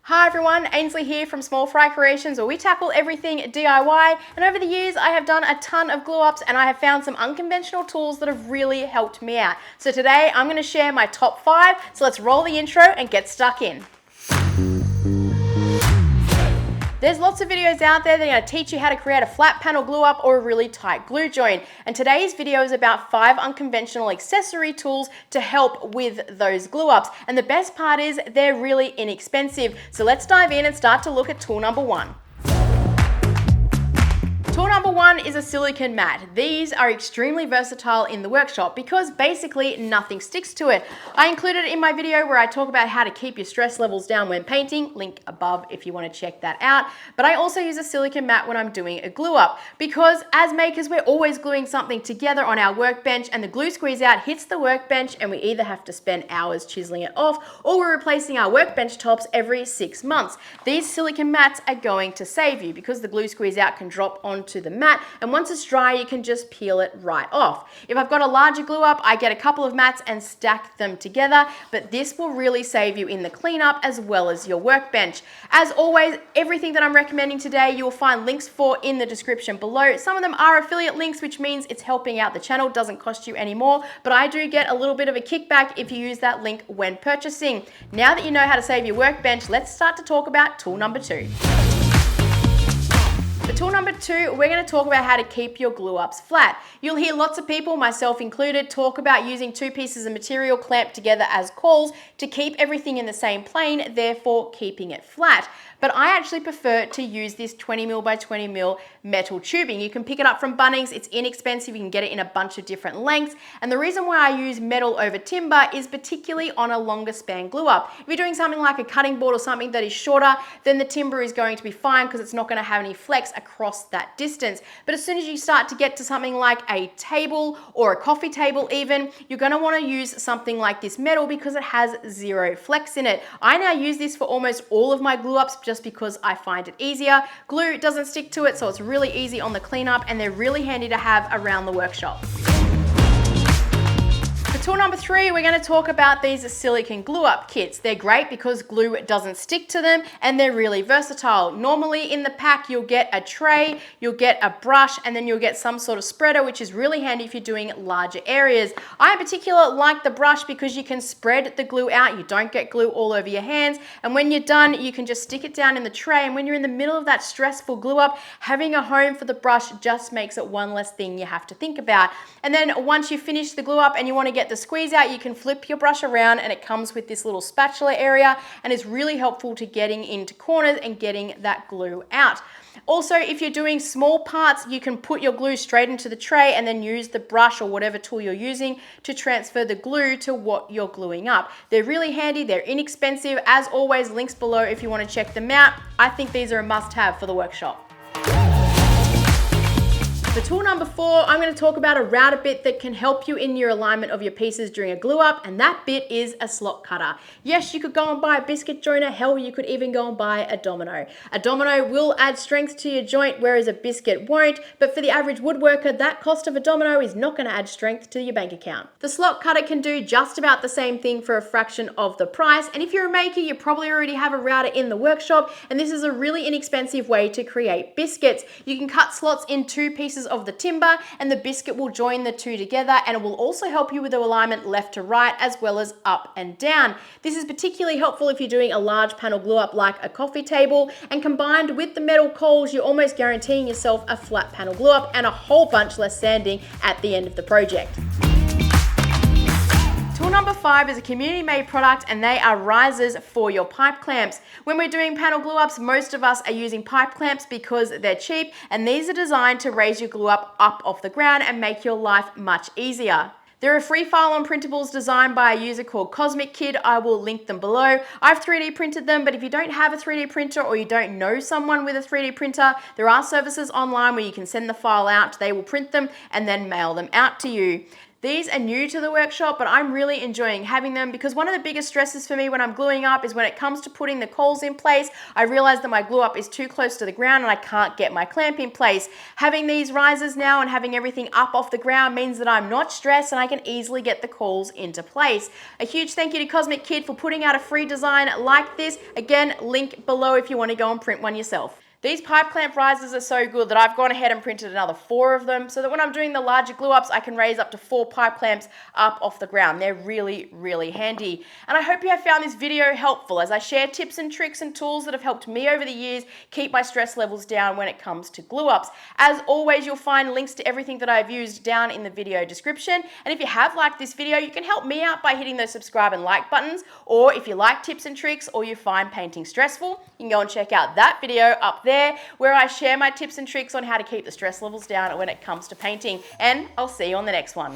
Hi everyone, Ainsley here from Small Fry Creations, where we tackle everything DIY, and over the years I have done a ton of glue ups and I have found some unconventional tools that have really helped me out. So today I'm going to share my top 5, so let's roll the intro and get stuck in. There's lots of videos out there that are going to teach you how to create a flat panel glue up or a really tight glue joint. And today's video is about 5 unconventional accessory tools to help with those glue ups. And the best part is they're really inexpensive. So let's dive in and start to look at tool number 1. Tool number 1 is a silicone mat. These are extremely versatile in the workshop because basically nothing sticks to it. I included it in my video where I talk about how to keep your stress levels down when painting, link above if you want to check that out. But I also use a silicone mat when I'm doing a glue up because as makers we're always gluing something together on our workbench and the glue squeeze out hits the workbench and we either have to spend hours chiseling it off or we're replacing our workbench tops every 6 months. These silicone mats are going to save you because the glue squeeze out can drop onto the mat, and once it's dry you can just peel it right off. If I've got a larger glue up, I get a couple of mats and stack them together, but this will really save you in the cleanup as well as your workbench. As always, everything that I'm recommending today you'll find links for in the description below. Some of them are affiliate links, which means it's helping out the channel, doesn't cost you any more, but I do get a little bit of a kickback if you use that link when purchasing. Now that you know how to save your workbench, let's start to talk about tool number 2. For tool number 2, we're going to talk about how to keep your glue ups flat. You'll hear lots of people, myself included, talk about using 2 pieces of material clamped together as cauls to keep everything in the same plane, therefore keeping it flat. But I actually prefer to use this 20mm by 20mm metal tubing. You can pick it up from Bunnings, it's inexpensive, you can get it in a bunch of different lengths. And the reason why I use metal over timber is particularly on a longer span glue up. If you're doing something like a cutting board or something that is shorter, then the timber is going to be fine because it's not going to have any flex across that distance. But as soon as you start to get to something like a table or a coffee table even, you're going to want to use something like this metal because it has 0 flex in it. I now use this for almost all of my glue ups just because I find it easier. Glue doesn't stick to it, so it's really easy on the cleanup and they're really handy to have around the workshop. For tool number 3, we're going to talk about these silicone glue up kits. They're great because glue doesn't stick to them and they're really versatile. Normally in the pack you'll get a tray, you'll get a brush, and then you'll get some sort of spreader, which is really handy if you're doing larger areas. I in particular like the brush because you can spread the glue out, you don't get glue all over your hands, and when you're done you can just stick it down in the tray, and when you're in the middle of that stressful glue up, having a home for the brush just makes it one less thing you have to think about. And then once you finish the glue up and you want to get the squeeze out, you can flip your brush around and it comes with this little spatula area and is really helpful to getting into corners and getting that glue out. Also, if you're doing small parts, you can put your glue straight into the tray and then use the brush or whatever tool you're using to transfer the glue to what you're gluing up. They're really handy, they're inexpensive. As always, links below if you want to check them out. I think these are a must-have for the workshop. For tool number 4, I'm going to talk about a router bit that can help you in your alignment of your pieces during a glue up, and that bit is a slot cutter. Yes, you could go and buy a biscuit joiner, hell you could even go and buy a domino. A domino will add strength to your joint whereas a biscuit won't, but for the average woodworker that cost of a domino is not going to add strength to your bank account. The slot cutter can do just about the same thing for a fraction of the price, and if you're a maker you probably already have a router in the workshop, and this is a really inexpensive way to create biscuits. You can cut slots in 2 pieces of the timber and the biscuit will join the 2 together, and it will also help you with the alignment left to right as well as up and down. This is particularly helpful if you're doing a large panel glue up like a coffee table, and combined with the metal cauls you're almost guaranteeing yourself a flat panel glue up and a whole bunch less sanding at the end of the project. Tool number 5 is a community-made product and they are risers for your pipe clamps. When we're doing panel glue ups, most of us are using pipe clamps because they're cheap, and these are designed to raise your glue up off the ground and make your life much easier. There are free file-on printables designed by a user called Cosmic Kid. I will link them below. I've 3D printed them, but if you don't have a 3D printer or you don't know someone with a 3D printer, there are services online where you can send the file out, they will print them and then mail them out to you. These are new to the workshop, but I'm really enjoying having them because one of the biggest stresses for me when I'm gluing up is when it comes to putting the Cauls in place, I realize that my glue up is too close to the ground and I can't get my clamp in place. Having these risers now and having everything up off the ground means that I'm not stressed and I can easily get the Cauls into place. A huge thank you to Cosmic Kid for putting out a free design like this. Again, link below if you want to go and print one yourself. These pipe clamp risers are so good that I've gone ahead and printed another 4 of them so that when I'm doing the larger glue ups, I can raise up to 4 pipe clamps up off the ground. They're really, really handy. And I hope you have found this video helpful as I share tips and tricks and tools that have helped me over the years keep my stress levels down when it comes to glue ups. As always, you'll find links to everything that I've used down in the video description. And if you have liked this video, you can help me out by hitting those subscribe and like buttons. Or if you like tips and tricks or you find painting stressful, you can go and check out that video up there where I share my tips and tricks on how to keep the stress levels down when it comes to painting. And I'll see you on the next one.